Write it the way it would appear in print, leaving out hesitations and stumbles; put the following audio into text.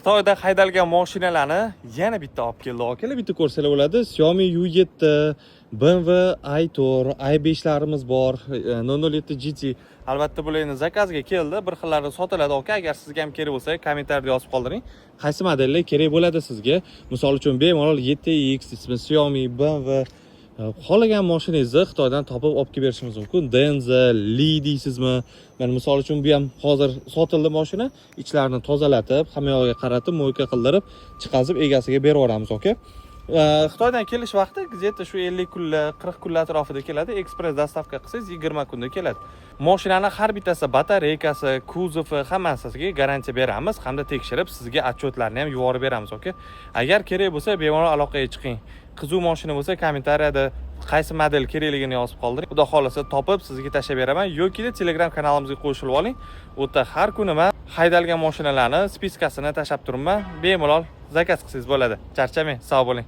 Xitoyda haydalgan mashinalarni yana bitta olib keldi. Akalar bitta ko'rsalar bo'ladi. Xiaomi U7, BMW i4, i5larimiz bor, 007 GT. Albatta bularning zakazga keldi. Bir xillari sotiladi aka. Agar sizga ham kerak bo'lsa, kommentariyada yozib qoldiring. Qaysi modellar kerak bo'ladi sizga? Misol uchun bemalol 7X, Xiaomi, BMW xohlagan mashinangizni Xitoydan topib olib kelib berishimiz mumkin. Denza, Li deysizmi? Mana misol uchun bu ham hozir sotildi mashina. Ichlarini tozalatib, hamma yoqqa qaratib, mo'yka qildirib, chiqazib egasiga berib yuboramiz, aka. Xitoydan kelish vaqti где-то shu 50 kunlar, 40 kunlar atrofida keladi. Ekspress dostavka qilsangiz 20 kunda keladi. Mashinaning har bittasi batareykasi, kuzovi hammasiga garantiya beramiz hamda tekshirib sizga otchotlarni ham yuborib beramiz, aka. Agar kerak bo'lsa, bemalol aloqaga chiqing. Qizuv mashina bo'lsa, kommentariyada qaysi model kerakligini yozib qoldiring. Xudo xolasa topib sizga tashlab beraman yoki Telegram kanalimizga qo'shilib oling. U yerda har kuni men haydalgan mashinalarni spiskasini tashlab turibman. Bemalol zakaz qilsangiz bo'ladi. Charchamang, sog' bo'ling.